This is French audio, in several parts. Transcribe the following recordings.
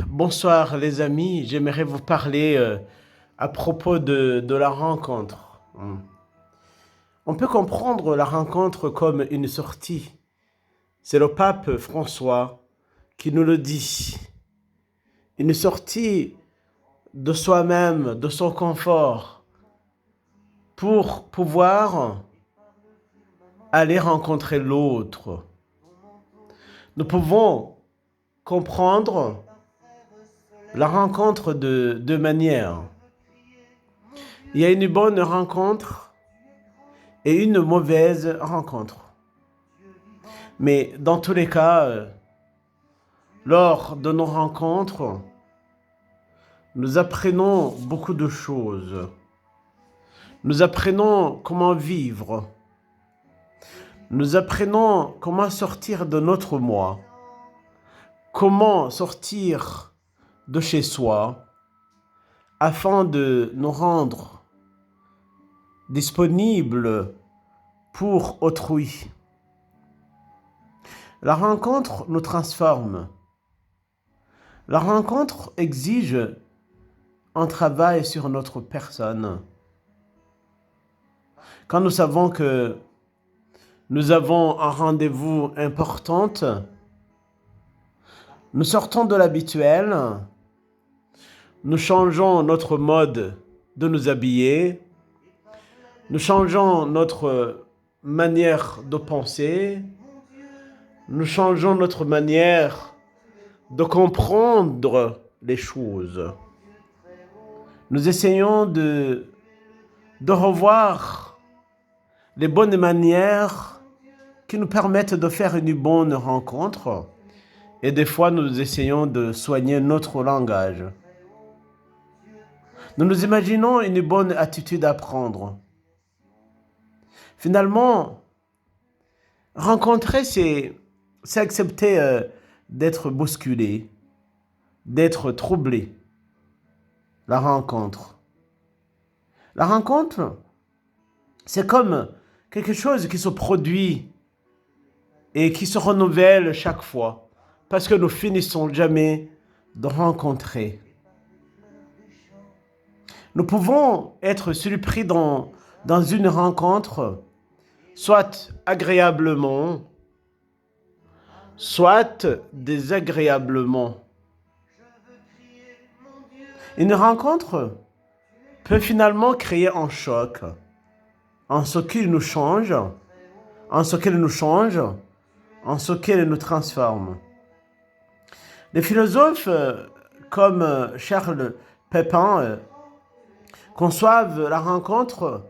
Bonsoir les amis, j'aimerais vous parler à propos de la rencontre. On peut comprendre la rencontre comme une sortie. C'est le pape François qui nous le dit. Une sortie de soi-même, de son confort, pour pouvoir aller rencontrer l'autre. Nous pouvons comprendre la rencontre de deux manières. Il y a une bonne rencontre et une mauvaise rencontre. Mais dans tous les cas, lors de nos rencontres, nous apprenons beaucoup de choses. Nous apprenons comment vivre. Nous apprenons comment sortir de notre moi. Comment sortir de chez soi afin de nous rendre disponibles pour autrui. La rencontre nous transforme. La rencontre exige un travail sur notre personne. Quand nous savons que nous avons un rendez-vous important, nous sortons de l'habituel, nous changeons notre mode de nous habiller, nous changeons notre manière de penser, nous changeons notre manière de comprendre les choses. Nous essayons de revoir les bonnes manières qui nous permettent de faire une bonne rencontre. Et des fois, nous essayons de soigner notre langage. Nous nous imaginons une bonne attitude à prendre. Finalement, rencontrer, c'est accepter d'être bousculé, d'être troublé. La rencontre. La rencontre, c'est comme quelque chose qui se produit et qui se renouvelle chaque fois, parce que nous finissons jamais de rencontrer. Nous pouvons être surpris dans une rencontre, soit agréablement, soit désagréablement. Une rencontre peut finalement créer un choc, en ce qu'il nous change, en ce qu'elle nous change, en ce qu'elle nous transforme. Les philosophes comme Charles Pépin conçoivent la rencontre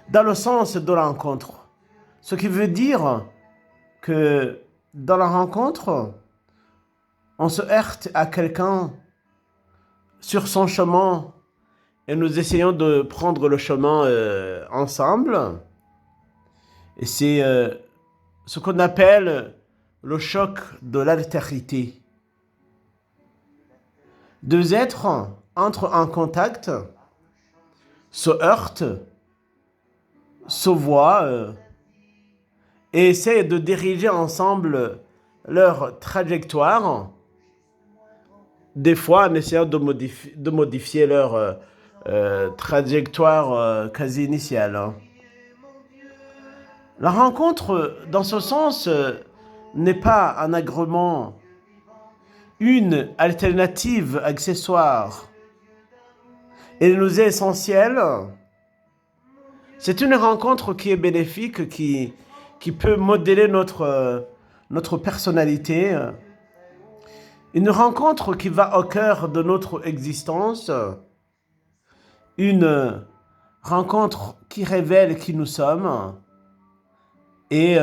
dans le sens de la rencontre. Ce qui veut dire que dans la rencontre, on se heurte à quelqu'un sur son chemin et nous essayons de prendre le chemin ensemble. Et c'est ce qu'on appelle le choc de l'altérité. Deux êtres entrent en contact, se heurtent, se voient et essaient de diriger ensemble leur trajectoire, des fois en essayant de modifier leur trajectoire quasi initiale. La rencontre, dans ce sens, n'est pas un agrément, une alternative accessoire. Elle nous est essentielle. C'est une rencontre qui est bénéfique, qui peut modeler notre personnalité. Une rencontre qui va au cœur de notre existence. Une rencontre qui révèle qui nous sommes et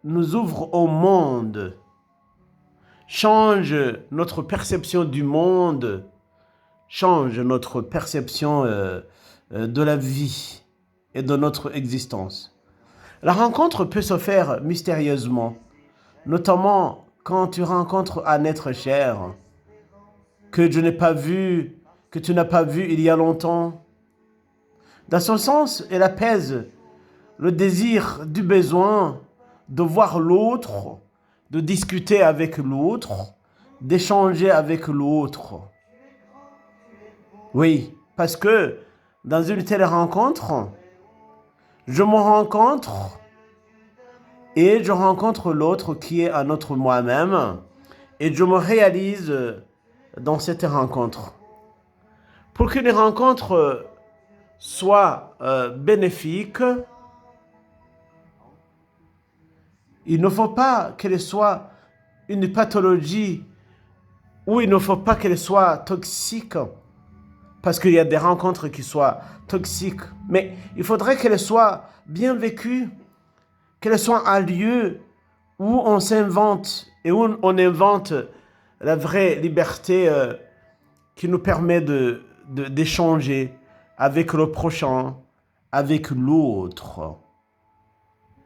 nous ouvre au monde. Change notre perception du monde, change notre perception de la vie et de notre existence. La rencontre peut se faire mystérieusement, notamment quand tu rencontres un être cher que tu n'as pas vu il y a longtemps. Dans ce sens, elle apaise le désir du besoin de voir l'autre, de discuter avec l'autre, d'échanger avec l'autre. Oui, parce que dans une telle rencontre, je me rencontre et je rencontre l'autre qui est un autre moi-même et je me réalise dans cette rencontre. Pour qu'une rencontre soit bénéfique, il ne faut pas qu'elle soit une pathologie ou il ne faut pas qu'elle soit toxique parce qu'il y a des rencontres qui soient toxiques, mais il faudrait qu'elle soit bien vécue, qu'elle soit un lieu où on s'invente et où on invente la vraie liberté qui nous permet d'échanger avec le prochain, avec l'autre.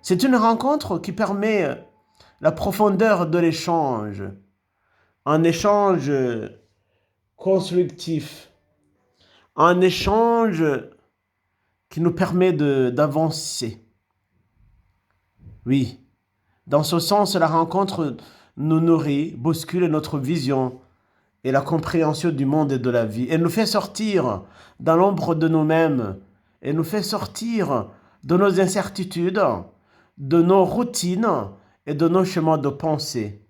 C'est une rencontre qui permet la profondeur de l'échange, un échange constructif, un échange qui nous permet d'avancer. Oui, dans ce sens, la rencontre nous nourrit, bouscule notre vision et la compréhension du monde et de la vie. Elle nous fait sortir dans l'ombre de nous-mêmes. Elle nous fait sortir de nos incertitudes, de nos routines et de nos chemins de pensée.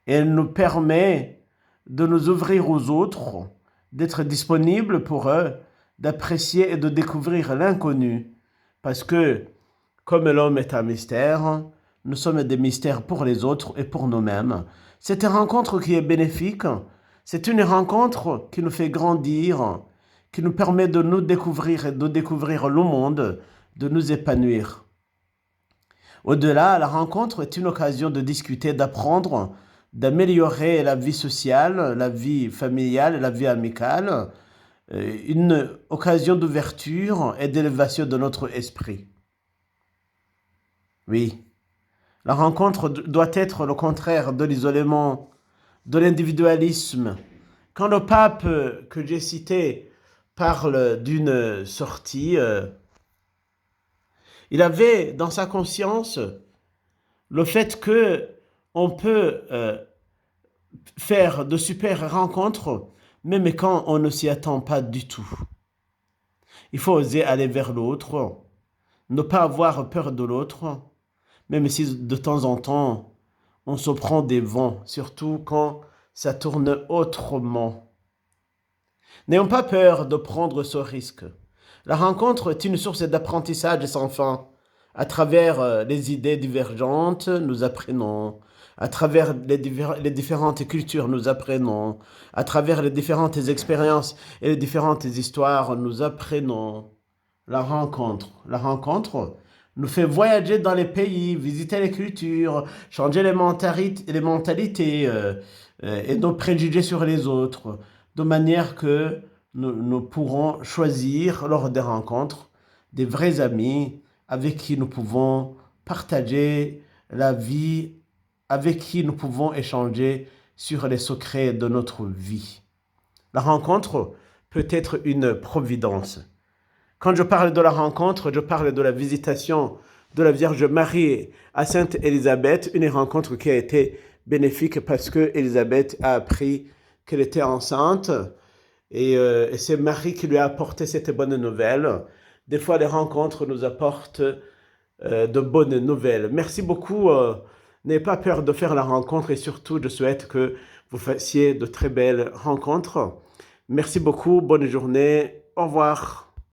Elle nous permet de nous ouvrir aux autres, d'être disponibles pour eux, d'apprécier et de découvrir l'inconnu. Parce que, comme l'homme est un mystère, nous sommes des mystères pour les autres et pour nous-mêmes. C'est une rencontre qui est bénéfique. C'est une rencontre qui nous fait grandir, qui nous permet de nous découvrir et de découvrir le monde, de nous épanouir. Au-delà, la rencontre est une occasion de discuter, d'apprendre, d'améliorer la vie sociale, la vie familiale, la vie amicale, une occasion d'ouverture et d'élévation de notre esprit. Oui, la rencontre doit être le contraire de l'isolement, de l'individualisme. Quand le pape que j'ai cité parle d'une sortie, il avait dans sa conscience le fait que on peut faire de super rencontres, même quand on ne s'y attend pas du tout. Il faut oser aller vers l'autre, ne pas avoir peur de l'autre, même si de temps en temps, on se prend des vents, surtout quand ça tourne autrement. N'ayons pas peur de prendre ce risque. La rencontre est une source d'apprentissage sans fin. À travers les idées divergentes, nous apprenons. À travers les différentes cultures, nous apprenons. À travers les différentes expériences et les différentes histoires, nous apprenons. La rencontre nous fait voyager dans les pays, visiter les cultures, changer les mentalités et nos préjugés sur les autres, de manière que nous pourrons choisir lors des rencontres des vrais amis avec qui nous pouvons partager la vie, avec qui nous pouvons échanger sur les secrets de notre vie. La rencontre peut être une providence. Quand je parle de la rencontre, je parle de la visitation de la Vierge Marie à Sainte Élisabeth, une rencontre qui a été bénéfique parce que Élisabeth a appris qu'elle était enceinte et c'est Marie qui lui a apporté cette bonne nouvelle. Des fois, les rencontres nous apportent de bonnes nouvelles. Merci beaucoup. N'ayez pas peur de faire la rencontre et surtout, je souhaite que vous fassiez de très belles rencontres. Merci beaucoup. Bonne journée. Au revoir.